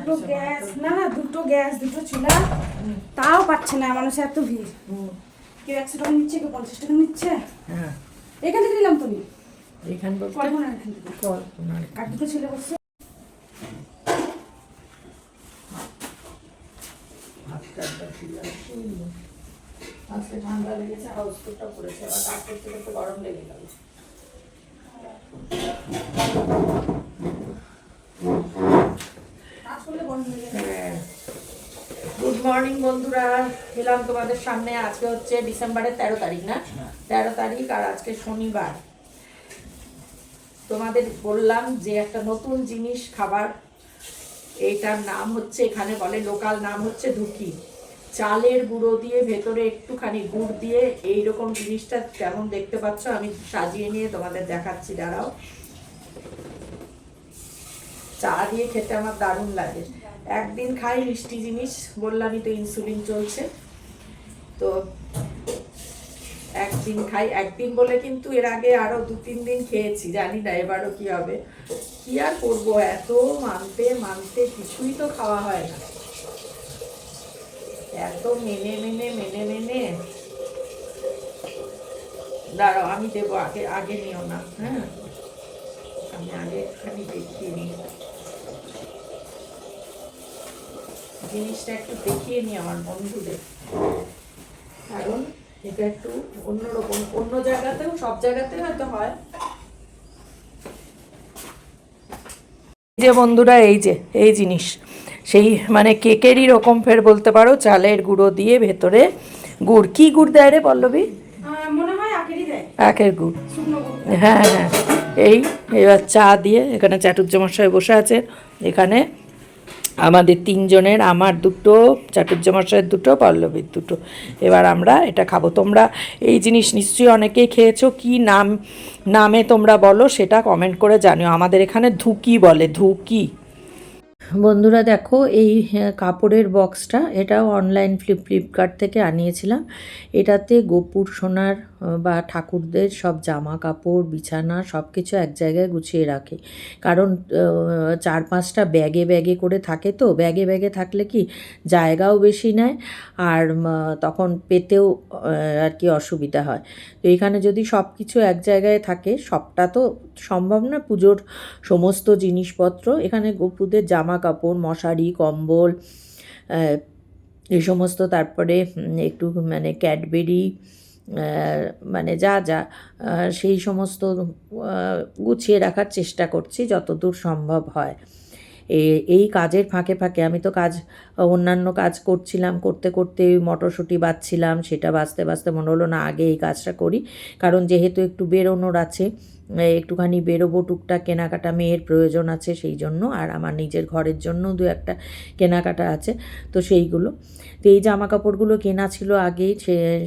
দুটো গ্যাস, না না দুটো গ্যাস, দুটো চুলা, তাও পাচ্ছে না মানুষ, এত ভিড়। কেউ 100 টাকা নিচ্ছে, কেউ 50 টাকা নিচ্ছে। হ্যাঁ, এখান থেকে নিলাম তুমি এইখান বলতে কল্পনা, এখান থেকে কল্পনা। আর দুটো ছেলে বসছে। আজকে ঠান্ডা লেগেছে, হাউসফুলটা পড়েছে, আবার কাজ করতে করতে গরম লেগে গেল। গুড মর্নিং বন্ধুরা, এলাম তোমাদের সামনে। আজকে হচ্ছে ডিসেম্বরের 13 তারিখ, না 13 তারিখ, আর আজকে শনিবার। তোমাদের বললাম যে একটা নতুন জিনিস খাবার, এইটার নাম হচ্ছে, এখানে বলে লোকাল নাম হচ্ছে ধুকি। চালের গুঁড়ো দিয়ে ভেতরে একটুখানি গুড় দিয়ে এইরকম জিনিসটা কেমন দেখতে পাচ্ছ আমি সাজিয়ে নিয়ে তোমাদের দেখাচ্ছি, দাঁড়াও। চা দিয়ে খেতে আমার দারুণ লাগে। একদিন খাই মিষ্টি জিনিস, বললামই তো ইনসুলিন চলছে, তো একদিন খাই। একদিন বলে কিন্তু এর আগে আরো 2-3 দিন খেয়েছি, জানি না এবারও কি হবে। কি আর করবো, এত মানতে মানতে কিছুই তো খাওয়া হয় না, এত মেনে মেনে মেনে মেনে। দাঁড়াও আমি দেবো, আগে আগে নিও না, হ্যাঁ আমি আগে একটুখানি দেখিয়ে নিই জিনিসটা, একটু দেখিয়ে নিই আমার বন্ধুদের, কারণ এটা একটু অন্যরকম। অন্য জায়গাতেও, সব জায়গাতে হয়তো হয়। যে বন্ধুরা, এই যে এই জিনিস সেই মানে কেকেরই রকম ফের বলতে পারো, চালের গুঁড়ো দিয়ে ভেতরে গুড়। কি গুড় দেয় রে পল্লবী? মনে হয় আখেরই দেয়, আখের গুড়। শুকনো গুড়। হ্যাঁ হ্যাঁ, এবার চা দিয়ে, এখানে চাটুর্যমশাই বসে আছে, এখানে আমাদের 3 জনের, আমার 2টো, চাটুর্যমশাইয়ের 2টো, পল্লবীর 2টো। এবার আমরা এটা খাবো। তোমরা এই জিনিস নিশ্চয়ই অনেকেই খেয়েছো, কি নামে তোমরা বলো সেটা কমেন্ট করে জানিও। আমাদের এখানে ধুকি বলে, ধুকি। বন্ধুরা দেখো, এই কাপড়ের বক্সটা, এটাও অনলাইন ফ্লিপকার্ট থেকে আনিয়েছিলাম। এটাতে গোপুর সোনার বা ঠাকুরদের সব জামা কাপড়, বিছানা সব কিছু এক জায়গায় গুছিয়ে রাখে। কারণ 4-5টা ব্যাগে ব্যাগে করে থাকে, তো ব্যাগে ব্যাগে থাকলে কি জায়গাও বেশি নেয়, আর তখন পেতেও আর কি অসুবিধা হয়। তো এখানে যদি সব কিছু এক জায়গায় থাকে, সবটা তো সম্ভব না, পুজোর সমস্ত জিনিসপত্র এখানে, গোপুদের জামা কাপড়, মশারি, কম্বল, এই সমস্ত, তারপরে একটু মানে ক্যাডবেরি, মানে যা যা সেই সমস্ত গুছিয়ে রাখার চেষ্টা করছি যতদূর সম্ভব হয়। এই কাজের ফাঁকে ফাঁকে আমি তো অন্যান্য কাজ করছিলাম, করতে করতে মটরশুঁটি বাছছিলাম, সেটা বাছতে বাছতে মনে হলো না আগে এই কাজটা করি, কারণ যেহেতু একটু বেরোনোর আছে, একটুখানি বেরোবো, টুকটাক কেনাকাটা মেয়ের প্রয়োজন আছে সেই জন্য, আর আমার নিজের ঘরের জন্য 2-1টা কেনাকাটা আছে, তো সেইগুলো। তো এই জামা কাপড়গুলো কেনা ছিল আগেই,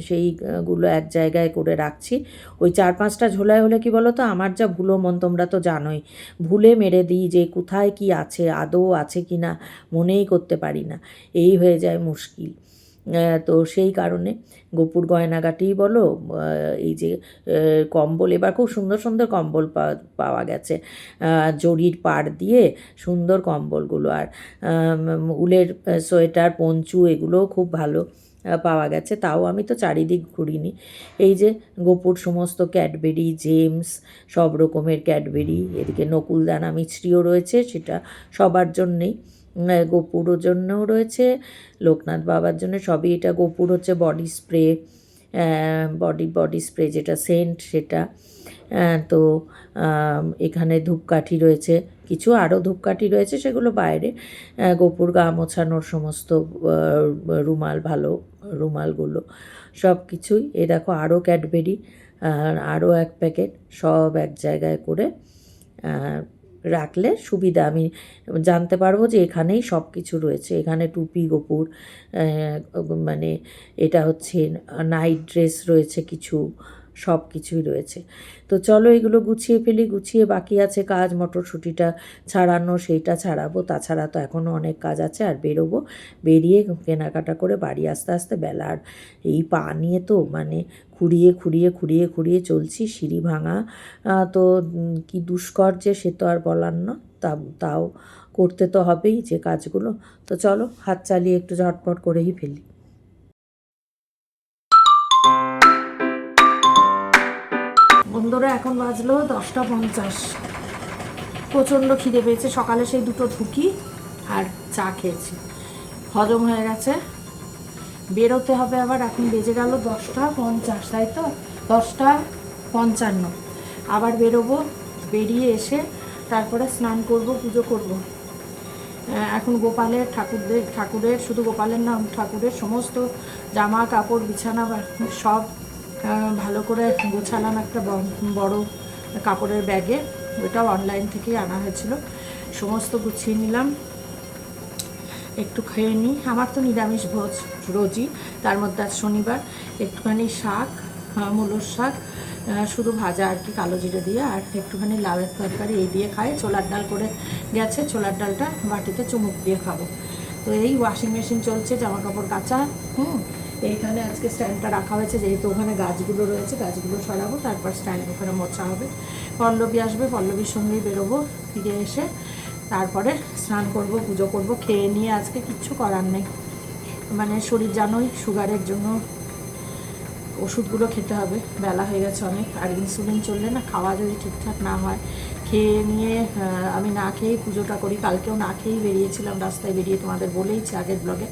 সেইগুলো এক জায়গায় করে রাখছি। ওই 4-5টা ঝোলায় হলে কি বলো তো, আমার যা ভুলো মন তোমরা তো জানোই, ভুলে মেরে দিই যে কোথায় কি আছে, আদৌ আছে কি না মনেই করতে পারি না, এই হয়ে যায় মুশকিল। তো সেই কারণে গোপুর গয়নাগাটিই বলো, এই যে কম্বল, এবার খুব সুন্দর সুন্দর কম্বল পাওয়া গেছে, জরির পাড় দিয়ে সুন্দর কম্বলগুলো, আর উলের সোয়েটার, পঞ্চু, এগুলোও খুব ভালো পাওয়া গেছে। তাও আমি তো চারিদিক ঘুরিনি। এই যে গোপুর সমস্ত ক্যাডবেরি, জেমস, সব রকমের ক্যাডবেরি, এদিকে নকুলদানা মিছরিও রয়েছে, সেটা সবার জন্যেই, গোপুরও জন্যও রয়েছে, লোকনাথ বাবার জন্য সবই। এটা গোপুর হচ্ছে বডি স্প্রে, বডি স্প্রে যেটা সেন্ট, সেটা। তো এখানে ধূপকাঠি রয়েছে কিছু, আরও ধূপকাঠি রয়েছে, সেগুলো বাইরে। গোপুর গা মোছানোর সমস্ত রুমাল, ভালো রুমালগুলো, সব কিছুই। এ দেখো আরও ক্যাডবেরি, আরও 1 প্যাকেট, সব এক জায়গায় করে রাখলে সুবিধা, আমি জানতে পারবো যে এখানেই সব কিছু রয়েছে। এখানে টুপি গোপুর, মানে এটা হচ্ছে নাইট ড্রেস রয়েছে কিছু, সব কিছুই রয়েছে। তো চলো এগুলো গুছিয়ে ফেলি, গুছিয়ে বাকি আছে কাজ, মটরশুঁটিটা ছাড়ানো, সেইটা ছাড়াবো, তাছাড়া তো এখনও অনেক কাজ আছে। আর বেরোবো, বেরিয়ে কেনাকাটা করে বাড়ি আস্তে আস্তে বেলা, আর এই পা নিয়ে তো মানে খুঁড়িয়ে খুঁড়িয়ে খুঁড়িয়ে খুঁড়িয়ে চলছি, সিঁড়ি ভাঙা তো কি দুষ্কর যে, সে তো আর বলার না, তাও করতে তো হবেই যে কাজগুলো। তো চলো হাত চালিয়ে একটু ঝটপট করেই ফেলি। বন্ধুরা এখন বাজলো 10টা 50। প্রচণ্ড খিদে পেয়েছে, সকালে সেই দুটো ধুকি আর চা খেয়েছি, হজম হয়ে গেছে। বেরোতে হবে আবার, এখন বেজে গেল 10টা 50, তাই তো 10টা 55। আবার বেরোবো, বেরিয়ে এসে তারপরে স্নান করব, পুজো করব। এখন গোপালের ঠাকুরের শুধু গোপালের না, ঠাকুরের সমস্ত জামা কাপড় বিছানা সব ভালো করে গোছালাম একটা বড় কাপড়ের ব্যাগে, ওটাও অনলাইন থেকেই আনা হয়েছিল। সমস্ত গুছিয়ে নিলাম, একটু খেয়ে নিই। আমার তো নিরামিষ ভোজ রোজই, তার মধ্যে আজ শনিবার। একটুখানি শাক, মূলোর শাক শুধু ভাজা আর কি, কালো জিরে দিয়ে, আর একটুখানি লাউয়ের তরকারি, এই দিয়ে খাই। ছোলার ডাল করে গেছে, ছোলার ডালটা বাটিতে চুমুক দিয়ে খাবো। তো এই ওয়াশিং মেশিন চলছে, জামা কাপড় কাচা। এইখানে আজকে স্ট্যান্ডটা রাখা হয়েছে, যেহেতু ওখানে গাছগুলো রয়েছে, গাছগুলো সরাবো, তারপর স্ট্যান্ড ওখানে মোছা হবে। পল্লবী আসবে, পল্লবীর সঙ্গেই বেরোবো। ফিরে এসে তারপরে স্নান করব, পুজো করব, খেয়ে নিয়ে। আজকে কিচ্ছু করার নেই, মানে শরীর জানোই, সুগারের জন্য ওষুধগুলো খেতে হবে। বেলা হয়ে গেছে অনেক, আর ইনসুলিন চললে না, খাওয়া যদি ঠিকঠাক না হয়, খেয়ে নিয়ে আমি না খেয়েই পুজোটা করি। কালকেও না খেয়েই বেরিয়েছিলাম, রাস্তায় বেরিয়ে তোমাদের বলেইছি আগের ব্লগে,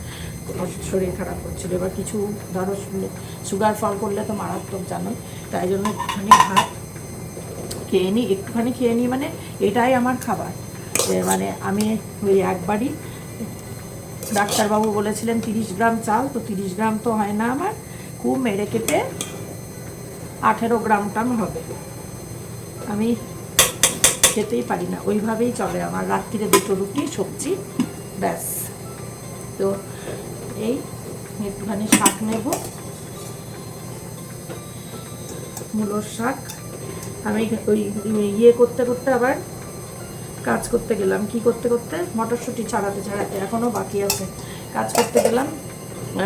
শরীর খারাপ করছিল। এবার কিছু ধরো সুগার ফল করলে তো মারাত্মক জানোই, তাই জন্য একটুখানি ভাত খেয়ে নিই, একটুখানি খেয়ে নিই, মানে এটাই আমার খাবার। মানে আমি ওই একবারই, ডাক্তারবাবু বলেছিলেন 30 গ্রাম চাল, তো 30 গ্রাম তো হয় না আমার, খুব মেরে কেটে 18 গ্রামটাম হবে। আমি খেতেই পারি না, ওইভাবেই চলে আমার। রাত্রিরে 2টো রুটি, সবজি, ব্যাস। তো এই একটুখানি শাক নেব, মূলোর শাক। আমি ওই ইয়ে করতে করতে আবার কাজ করতে গেলাম, কি করতে করতে, মটরশুঁটি ছাড়াতে এখনও বাকি আছে। কাজ করতে গেলাম,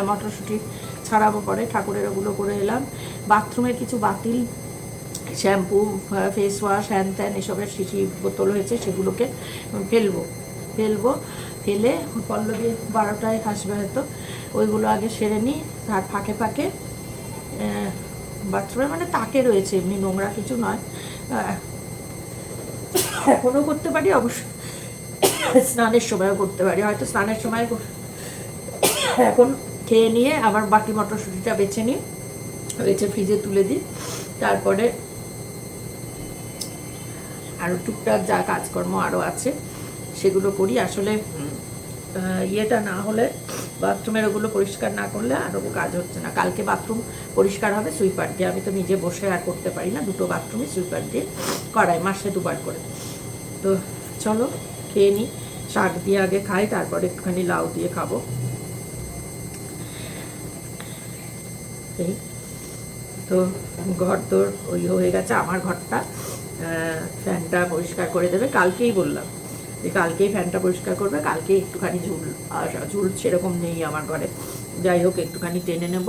মটরশুঁটি ছাড়াবো, পরে ঠাকুরের ওগুলো করে এলাম। বাথরুমের কিছু বাতিল শ্যাম্পু, ফেস ওয়াশ, হ্যান ত্যান এসবের শিশি বোতল হয়েছে, সেগুলোকে ফেলবো। ফেলে পল্লবী 12টায় আসবে হয়তো, ওইগুলো আগে সেরে নিই। তার ফাঁকে ফাঁকে বাথরুমে মানে তাকে রয়েছে, এমনি নোংরা কিছু নয়, এখনও করতে পারি অবশ্য, স্নানের সময়ও করতে পারি, হয়তো স্নানের সময়। এখন খেয়ে নিয়ে আবার বাকি মটরশুঁটিটা বেছে নিই, বেছে ফ্রিজে তুলে দিই। তারপরে আরও টুকটাক যা কাজকর্ম আরও আছে সেগুলো করি। আসলে ইয়েটা না হলে, বাথরুমের ওগুলো পরিষ্কার না করলে আরও কাজ হচ্ছে না। কালকে বাথরুম পরিষ্কার হবে সুইপার দিয়ে, আমি তো নিজে বসে আর করতে পারি না, 2টো বাথরুমে সুইপার দিয়ে করাই, মাসে 2বার করে। তো চলো খেয়ে নিই, শাক দিয়ে আগে খাই, তারপরে একটুখানি লাউ দিয়ে খাবো। এই তো ঘর তোর ওই হয়ে গেছে, আমার ঘরটা ফ্যানটা পরিষ্কার করে দেবে, কালকেই বললাম যে কালকেই ফ্যানটা পরিষ্কার করবে। কালকে একটুখানি ঝুল সেরকম নেই আমার ঘরে, যাই হোক একটুখানি টেনে নেব।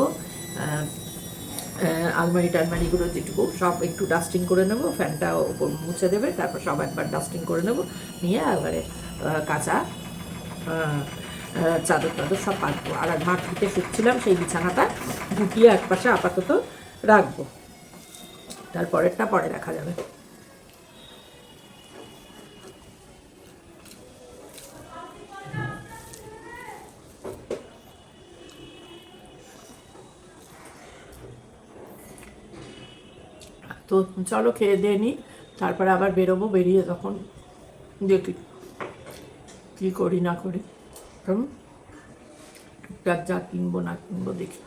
আলমারি টালমারিগুলো যেটুকু সব একটু ডাস্টিং করে নেব, ফ্যানটা ওপর মুছে দেবে, তারপর সব একবার ডাস্টিং করে নেব, নিয়ে এবারে কাঁচা চাদর টাদর সব পাতবো। আর ঝাঁট দিতে শুচ্ছিলাম, সেই বিছানাটা গুটিয়ে একপাশে আপাতত রাখবো, তারপরেরটা পরে দেখা যাবে। তো চলো খেয়ে দিয়ে নিই, তারপরে আবার বেরোবো। বেরিয়ে তখন দেখি কী করি না করি, টুকটাক যা কিনবো না কিনবো দেখি।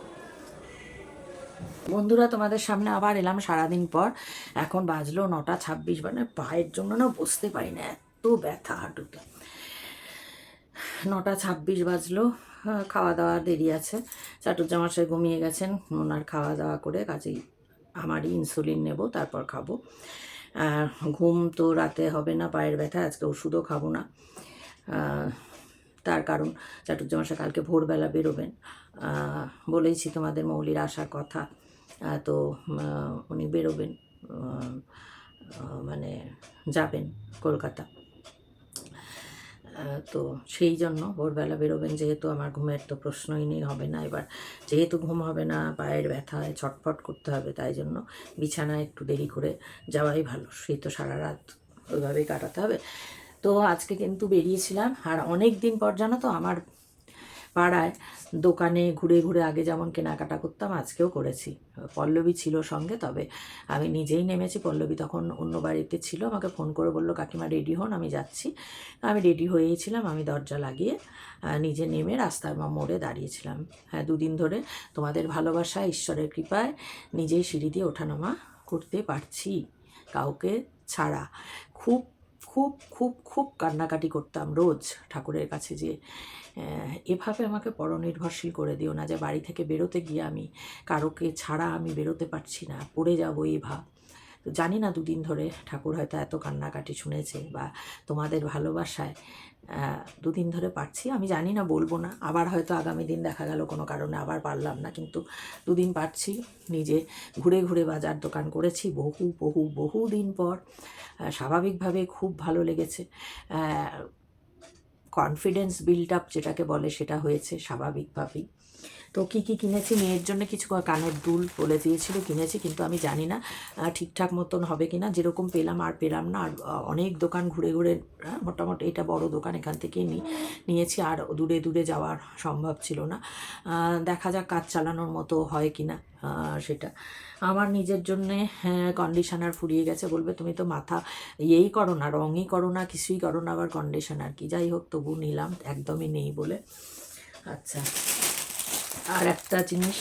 বন্ধুরা তোমাদের সামনে আবার এলাম সারাদিন পর। এখন বাজলো 9টা 26, মানে পায়ের জন্য না বসতে পারি না, এত ব্যথা হাঁটুতে। 9টা 26 বাজলো, খাওয়া দাওয়া দেরি আছে। চাটুজ্জামশাই ঘুমিয়ে গেছেন, ওনার খাওয়া দাওয়া করে, কাজেই আমারই ইনসুলিন নেব, তারপর খাবো। ঘুম তো রাতে হবে না, পায়ের ব্যথা, আজকে ওষুধও খাবো না। তার কারণ চাটুজ্জামশাই কালকে ভোরবেলা বেরোবেন, বলেইছি তোমাদের মৌলির আসার কথা। তো উনি বেরোবেন, মানে যাবেন কলকাতা। তো সেই জন্য ভোরবেলা বেরোবেন, যেহেতু আমার ঘুমের তো প্রশ্নই নেই, হবে না। এবার যেহেতু ঘুম হবে না, পায়ের ব্যথায় ছটফট করতে হবে, তাই জন্য বিছানায় একটু দেরি করে যাওয়াই ভালো। সেই তো সারা রাত ওইভাবেই কাটাতে হবে। তো আজকে কিন্তু বেরিয়েছিলাম, আর অনেক দিন পর জানো তো আমার পাড়ায় দোকানে ঘুরে ঘুরে আগে যেমন কেনাকাটা করতাম আজকেও করেছি। পল্লবী ছিল সঙ্গে, তবে আমি নিজেই নেমেছি। পল্লবী তখন অন্য বাড়িতে ছিল, আমাকে ফোন করে বললো কাকিমা রেডি হন, আমি যাচ্ছি। আমি রেডি হয়েইছিলাম, আমি দরজা লাগিয়ে নিজে নেমে রাস্তার মোড়ে দাঁড়িয়েছিলাম। হ্যাঁ, 2 দিন ধরে তোমাদের ভালোবাসা, ঈশ্বরের কৃপায় নিজেই সিঁড়ি দিয়ে ওঠানামা করতে পারছি, কাউকে ছাড়া। খুব খুব খুব খুব কান্নাকাটি করতাম রোজ ঠাকুরের কাছে, যে এভাবে আমাকে পরনির্ভরশীল করে দিও না, যে বাড়ি থেকে বেরোতে গিয়ে আমি কারোকে ছাড়া আমি বেরোতে পারছি না, পড়ে যাবো এই ভাব। তো জানি না 2 দিন ধরে ঠাকুর হয়তো এত কান্নাকাটি শুনেছে, বা তোমাদের ভালোবাসায় 2 দিন ধরে পারছি। আমি জানি না, বলবো না, আবার হয়তো আগামী দিন দেখা গেল কোনো কারণে আবার পারলাম না, কিন্তু 2 দিন পারছি। নিজে ঘুরে ঘুরে বাজার দোকান করেছি বহু বহু বহু দিন পর। স্বাভাবিকভাবে খুব ভালো লেগেছে। কনফিডেন্স বিল্ড আপ যেটাকে বলে, সেটা হয়েছে স্বাভাবিকভাবেই। তো কী কী কিনেছি, মেয়ের জন্য কিছু কানের দুল বলে দিয়েছিল কিনেছি, কিন্তু আমি জানি না ঠিকঠাক মতন হবে কি না। যেরকম পেলাম আর পেলাম না, আর অনেক দোকান ঘুরে ঘুরে মোটামুটি এটা বড় দোকান, এখান থেকেই নিয়েছি, আর দূরে দূরে যাওয়ার সম্ভব ছিল না। দেখা যাক কাজ চালানোর মতো হয় কি না সেটা। আমার নিজের জন্যে কন্ডিশনার ফুরিয়ে গেছে। বলবে তুমি তো মাথা ইয়েই করো না, রঙই করো না, কিছুই করো না, আবার কন্ডিশনার কি। যাই হোক, তবু নিলাম, একদমই নেই বলে। আচ্ছা, আর একটা জিনিস,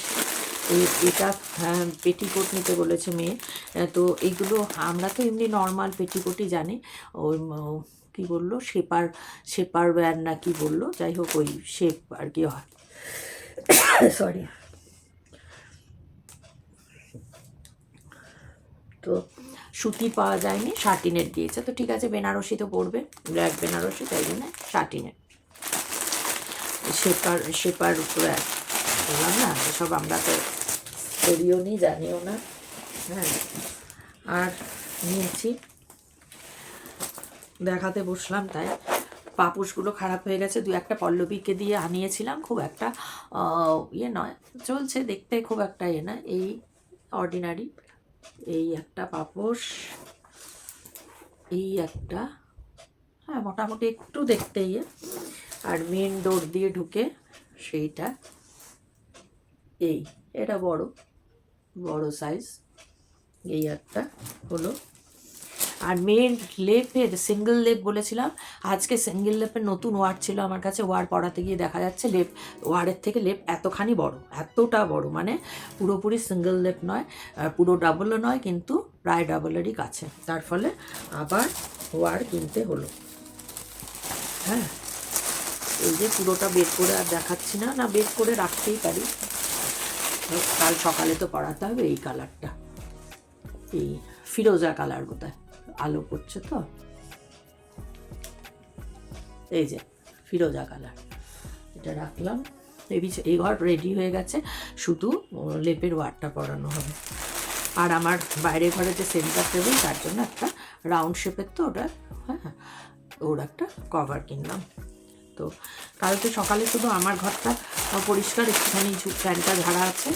এটা পেটিকোট নিতে বলেছে মেয়ে। তো এগুলো আমরা তো এমনি নর্মাল পেটিকোটই জানি। ওই কী বললো, শেপার ওয়্যার না কি বললো, যাই হোক ওই শেপ আর কি হয়। সরি। তো সুতি পাওয়া যায়নি, শাটিনের দিয়েছে। তো ঠিক আছে, বেনারসি তো পড়বে, ব্ল্যাক বেনারসি, তাই জন্য শাটিনের। শেপার ওয়্যার বললাম না, এসব আমরা তো করিও নি, জানিও না। হ্যাঁ, আর নিয়েছি, দেখাতে বসলাম, তাই পাপোশগুলো খারাপ হয়ে গেছে। 2-1টা পল্লবীকে দিয়ে আনিয়েছিলাম, খুব একটা ইয়ে নয়, চলছে দেখতে, খুব একটা ইয়ে না, এই অর্ডিনারি। এই একটা পাপোশ, এই একটা, হ্যাঁ মোটামুটি একটু দেখতে ইয়ে। আর মেন ডোর দিয়ে ঢুকে সেইটা, এটা বড় সাইজ, এই একটা হলো। আর মেয়ের লেপের সিঙ্গেল লেপ বলেছিলাম, আজকে সিঙ্গেল লেপের নতুন ওয়ার ছিল আমার কাছে। ওয়ার পড়াতে গিয়ে দেখা যাচ্ছে ওয়ারের থেকে লেপ এতখানি বড়, এতটা বড়, মানে পুরোপুরি সিঙ্গেল লেপ নয়, পুরো ডাবলও নয়, কিন্তু প্রায় ডাবলেরই কাছে। তার ফলে আবার ওয়ার কিনতে হলো। হ্যাঁ, এই যে পুরোটা বের করে আর দেখাচ্ছি না, বের করে রাখতেই পারি, কাল সকালে তো পড়াতে হবে। এই কালারটা, এই ফিরোজা কালার, বোধহয় আলো পড়ছে তো, এই যে ফিরোজা কালার, এটা রাখলাম। এই ঘর রেডি হয়ে গেছে, শুধু লেপের ওয়ারটা পরানো হবে। আর আমার বাইরে ঘরে যে সেন্টার টেবিল, তার জন্য একটা রাউন্ড শেপের, তো ওটা, হ্যাঁ, ওর একটা কভার কিনলাম। তো কালকে সকালে শুধু আমার ঘরটা পরিষ্কার, একটুখানি ফ্যানটা ঝাড়া আছে,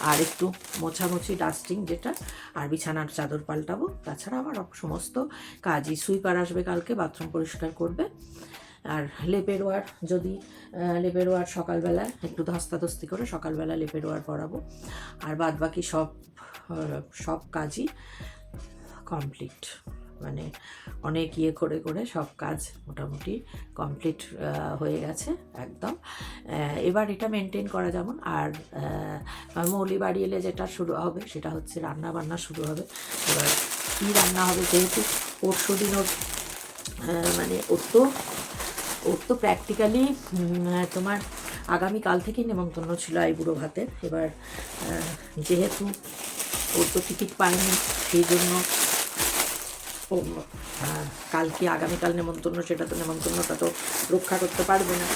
আর একটু মোছামুছি ডাস্টিং যেটা, আর বিছানার চাদর পাল্টাবো। তাছাড়া আমার সমস্ত কাজই, সুইপার আসবে কালকে, বাথরুম পরিষ্কার করবে। আর লেপের ওয়ার সকালবেলা একটু ধস্তাধস্তি করে সকালবেলা লেপের ওয়ার পরাবো। আর বাদ বাকি সব কাজই কমপ্লিট, মানে অনেক ইয়ে করে করে সব কাজ মোটামুটি কমপ্লিট হয়ে গেছে একদম। এবার এটা মেনটেন করা যেমন। আর মৌলি বাড়ি এলে যেটা শুরু হবে সেটা হচ্ছে রান্না বান্না শুরু হবে। এবার কী রান্না হবে, যেহেতু পরশুদিন মানে ওর তো প্র্যাকটিক্যালি তোমার আগামীকাল থেকেই নেমন্তন্ন ছিল আইবুড়ো ভাতের। এবার যেহেতু ওর তো টিকিট পায়নি, সেই জন্য কালকে আগামীকাল নেমন্তন্ন, সেটা তো নেমন্তন্নটা তো রক্ষা করতে পারবে না,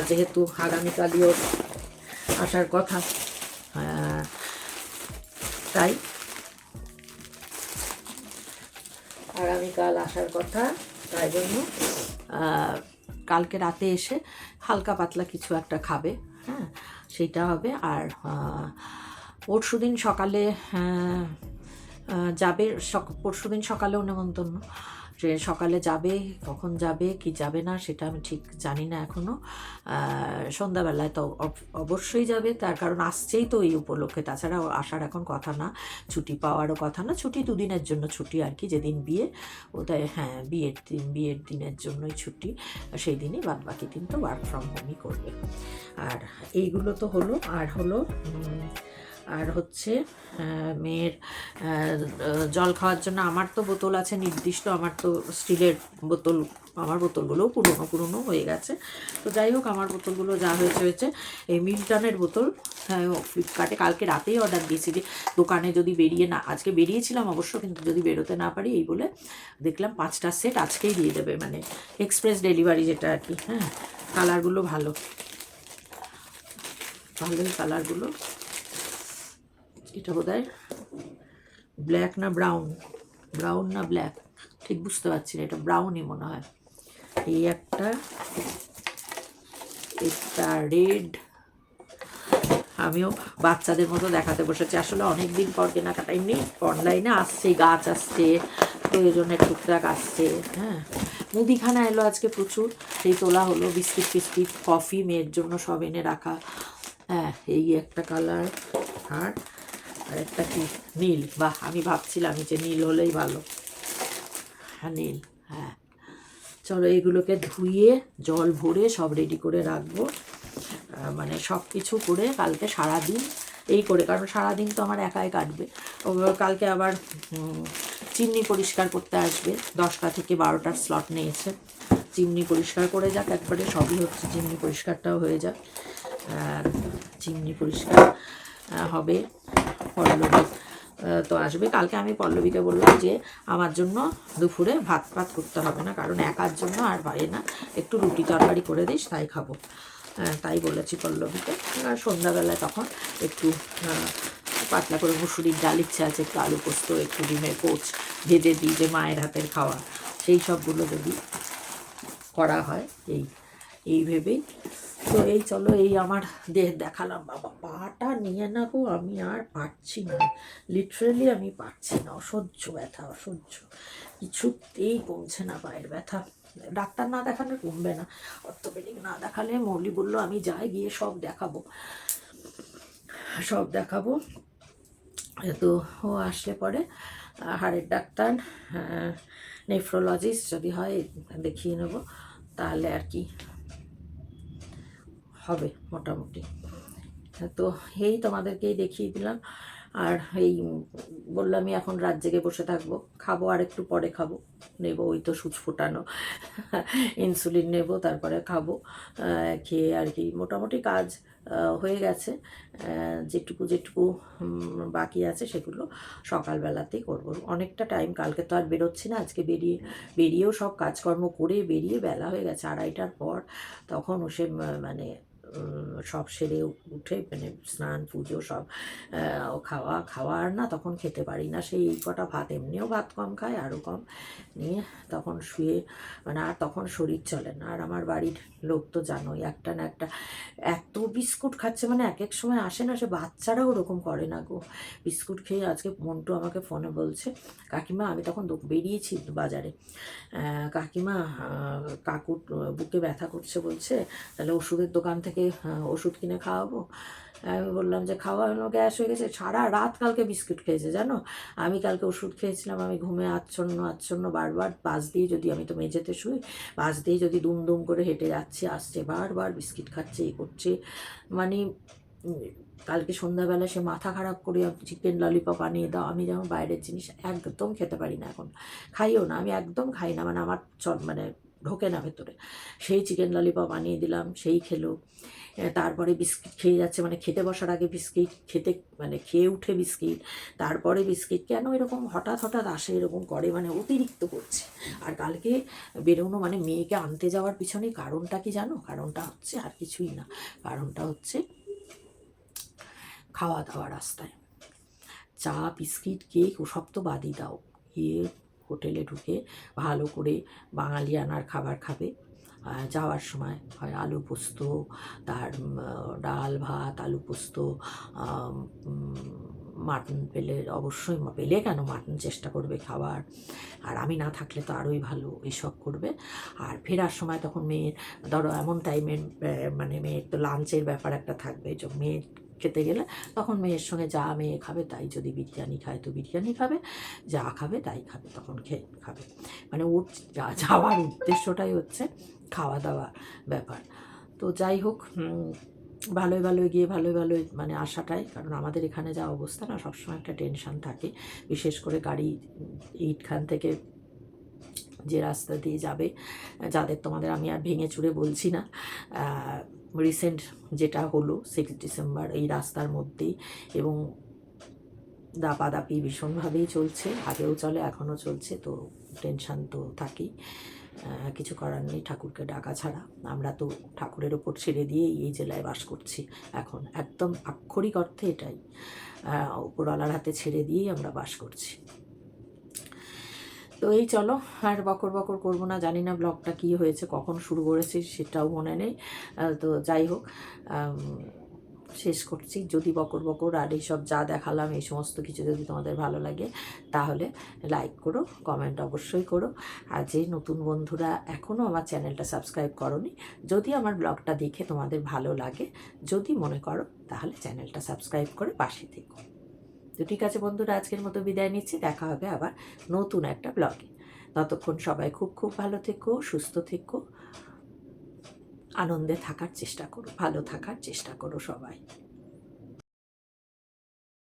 যেহেতু আগামীকালই ওর আসার কথা। তাই আগামীকাল আসার কথা, তাই জন্য কালকে রাতে এসে হালকা পাতলা কিছু একটা খাবে, হ্যাঁ সেইটা হবে। আর পরশুদিন সকালে যাবে, পরশুদিন সকালেও নেমন্তন্ন, যে সকালে যাবে, কখন যাবে কি যাবে না সেটা আমি ঠিক জানি না এখনও। সন্ধ্যাবেলায় তো অবশ্যই যাবে, তার কারণ আসছেই তো এই উপলক্ষে, তাছাড়া আসার এখন কথা না, ছুটি পাওয়ারও কথা না, ছুটি দুদিনের জন্য ছুটি আর কি, যেদিন বিয়ে ওটাই, হ্যাঁ বিয়ের দিনের জন্যই ছুটি, সেই দিনই, বাদ বাকি দিন তো ওয়ার্ক ফ্রম হোমই করবে। আর এইগুলো তো হলো, আর হচ্ছে মেয়ের জল খাওয়ার জন্য আমার তো বোতল আছে নির্দিষ্ট, আমার তো স্টিলের বোতল, আমার বোতলগুলোও পুরনো হয়ে গেছে। তো যাই হোক, আমার বোতলগুলো যা হয়েছে। এই মিল্টনের বোতল ফ্লিপকার্টে কালকে রাতেই অর্ডার দিয়েছি, দোকানে যদি বেরিয়ে না, আজকে বেরিয়েছিলাম অবশ্য, কিন্তু যদি বেরোতে না পারি এই বলে দেখলাম 5টা সেট আজকেই দিয়ে দেবে, মানে এক্সপ্রেস ডেলিভারি যেটা আর কি। হ্যাঁ, কালারগুলো ভালোই কালারগুলো। এটা বোধহয় ব্ল্যাক না ব্রাউন না ব্ল্যাক, ঠিক বুঝতে পারছি না, এটা ব্রাউনই মনে হয়। এই একটা, এটা রেড। আমিও বাচ্চাদের মতো দেখাতে বসেছি, আসলে অনেক দিন পর কেনাকাটা, এমনি অনলাইনে আসছে, গাছ আসছে, প্রয়োজনের টুকটাক আসছে। হ্যাঁ, মুদিখানা এলো আজকে প্রচুর, সেই তোলা হলো, বিস্কিট ফিস্কিট, কফি, মেয়ের জন্য সব এনে রাখা। হ্যাঁ, এই একটা কালার, আর একটা কি নীল, বাহ আমি ভাবছিলাম যে নীল হলেই ভালো। হ্যাঁ নীল, হ্যাঁ চলো এইগুলোকে ধুয়ে জল ভরে সব রেডি করে রাখবো, মানে সব কিছু করে কালকে সারাদিন এই করে, কারণ সারাদিন তো আমার একাই কাটবে। কালকে আবার চিমনি পরিষ্কার করতে আসবে, 10টা থেকে 12টার স্লট নিয়েছে, চিমনি পরিষ্কার করে যাক একবারে, সবই হচ্ছে, চিমনি পরিষ্কারটাও হয়ে যাক। আর চিমনি পরিষ্কার হবে, পল্লবী তো আসবে কালকে। আমি পল্লবীকে বললাম যে আমার জন্য দুপুরে ভাত করতে হবে না, কারণ একার জন্য আর পারে না, একটু রুটি তরকারি করে দিস তাই খাবো, তাই বলেছি পল্লবীকে। আর সন্ধ্যাবেলায় তখন একটু পাতলা করে মুসুরির ডাল ইচ্ছে আছে, একটু আলু পোস্ত, একটু ডিমের পোচ ভেজে দিই, যে মায়ের হাতের খাওয়া, সেই সবগুলো যদি করা হয়, এই ভেবেই তো। এই চলো, এই আমার দেহ দেখালাম। বাবা পাটা নিয়ে না গো, আমি আর পারছি না, লিটারেলি আমি পারছি না, অসহ্য ব্যথা, অসহ্য, কিছুতেই কমছে না পায়ের ব্যথা। ডাক্তার না দেখালে কমবে না, অর্থোপেডিক না দেখালে, মৌলি বললো আমি যাই গিয়ে সব দেখাবো। তো ও আসলে পরে হাড়ের ডাক্তার, নেফ্রোলজিস্ট যদি হয় দেখিয়ে নেব, তাহলে আর কি হবে মোটামুটি। তো এই তোমাদেরকেই দেখিয়ে দিলাম। আর এই বললামই, এখন রাত জেগে বসে থাকবো, খাবো আর একটু পরে খাবো, নেবো ওই তো সুচ ফোটানো ইনসুলিন নেব, তারপরে খাবো, খেয়ে আর কি মোটামুটি কাজ হয়ে গেছে, যেটুকু বাকি আছে সেগুলো সকালবেলাতেই করবো। অনেকটা টাইম, কালকে তো আর বেরোচ্ছি না, আজকে বেরিয়েও সব কাজকর্ম করে বেরিয়ে বেলা হয়ে গেছে 2:30টার পর, তখন সে মানে সব সেরে উঠে, মানে স্নান পুজো সব খাওয়ার না, তখন খেতে পারি না, সেই কটা ভাত, এমনিও ভাত কম খায়, আরও কম নিয়ে তখন শুয়ে, মানে আর তখন শরীর চলে না। আর আমার বাড়ির লোক তো জানোই, একটা না একটা এত বিস্কুট খাচ্ছে, মানে এক এক সময় আসে না, সে বাচ্চারাও ওরকম করে না গো, বিস্কুট খেয়ে। আজকে মন্টু আমাকে ফোনে বলছে, কাকিমা, আমি তখন বেরিয়েছি বাজারে, কাকিমা কাকুর বুকে ব্যথা করছে, বলছে তাহলে ওষুধের দোকান থেকে ওষুধ কিনে খাওয়াবো। আমি বললাম যে খাওয়ানো, গ্যাস হয়ে গেছে, সারা রাত কালকে বিস্কুট খেয়েছে জানো। আমি কালকে ওষুধ খেয়েছিলাম, আমি ঘুমে আচ্ছন্ন বারবার পাশ দিয়ে, যদি আমি তো মেঝেতে শুই, পাশ দিয়ে যদি দুম করে হেঁটে যাচ্ছে আসছে, বারবার বিস্কিট খাচ্ছে, এই করছে, মানে কালকে সন্ধ্যাবেলা সে মাথা খারাপ করে চিকেন ললিপপ আনিয়ে দাও। আমি যেমন বাইরের জিনিস একদম খেতে পারি না, এখন খাইও না, আমি একদম খাই না, মানে আমার মানে ঢোকে না ভেতরে। সেই চিকেন ললিপপ আনিয়ে দিলাম, সেই খেলো, তারপরে বিস্কিট খেয়ে যাচ্ছে, মানে খেতে বসার আগে বিস্কিট, খেয়ে উঠে বিস্কিট, তারপরে বিস্কিট, কেন এরকম হঠাৎ আসে, এরকম করে, মানে অতিরিক্ত করছে। আর কালকে বেরোনো, মানে মেয়েকে আনতে যাওয়ার পিছনে কারণটা কি জানো? কারণটা হচ্ছে আর কিছুই না, কারণটা হচ্ছে খাওয়া দাওয়া, রাস্তায় চা বিস্কিট কেক ওসব তো বাদই দাও, গিয়ে হোটেলে ঢুকে ভালো করে বাঙালিয়ানার খাবার খাবে, যাওয়ার সময় হয় আলু পোস্ত, তার ডাল ভাত, আলু পোস্ত, মাটন পেলে অবশ্যই, পেলে কেন, মাটন চেষ্টা করবে খাবার, আর আমি না থাকলে তো আরোই ভালো, এইসব করবে। আর ফেরার সময় তখন মেয়ের, ধরো এমন টাইমে মানে মেয়ের তো লাঞ্চের ব্যাপার একটা থাকবে, যে মেয়ে খেতে গেলে তখন মেয়ের সঙ্গে যা মেয়ে খাবে তাই, যদি বিরিয়ানি খায় তো বিরিয়ানি খাবে, যা খাবে তাই খাবে, তখন খাবে। মানে ওর যাওয়ার উদ্দেশ্যটাই হচ্ছে খাওয়া দাওয়া ব্যাপার। তো যাই হোক, ভালোই ভালোই গিয়ে ভালোই ভালোই মানে আসাটাই, কারণ আমাদের এখানে যা অবস্থা না, সবসময় একটা টেনশান থাকে, বিশেষ করে গাড়ি এইখান থেকে যে রাস্তা দিয়ে যাবে, যাদের, তোমাদের আমি আর ভেঙে চুরে বলছি না, রিসেন্ট যেটা হলো 6 ডিসেম্বর এই রাস্তার মধ্যেই, এবং দাপাদাপি ভীষণভাবেই চলছে, আগেও চলে এখনও চলছে, তো টেনশান তো থাকেই, কিছু করার নেই, ঠাকুরকে ডাকা ছাড়া। আমরা তো ঠাকুরের ওপর ছেড়ে দিয়েই এই জেলায় বাস করছি এখন, একদম আক্ষরিক অর্থে এটাই, উপরওয়ালার হাতে ছেড়ে দিয়েই আমরা বাস করছি। তো এই চলো, আর বকর বকর করবো না, জানি না ব্লগটা কী হয়েছে, কখন শুরু করেছি সেটাও মনে নেই। তো যাই হোক, শেষ করছি। যদি বকর বকর আর এইসব যা দেখালাম এই সমস্ত কিছু যদি তোমাদের ভালো লাগে, তাহলে লাইক করো, কমেন্ট অবশ্যই করো। আর যে নতুন বন্ধুরা এখনও আমার চ্যানেলটা সাবস্ক্রাইব করোনি, যদি আমার ব্লগটা দেখে তোমাদের ভালো লাগে, যদি মনে করো, তাহলে চ্যানেলটা সাবস্ক্রাইব করে পাশে থেকো। তো ঠিক আছে বন্ধুরা, আজকের মতো বিদায় নিচ্ছি, দেখা হবে আবার নতুন একটা ব্লগে। ততক্ষণ সবাই খুব খুব ভালো থেকো, সুস্থ থেকো, আনন্দে থাকার চেষ্টা করো, ভালো থাকার চেষ্টা করো সবাই।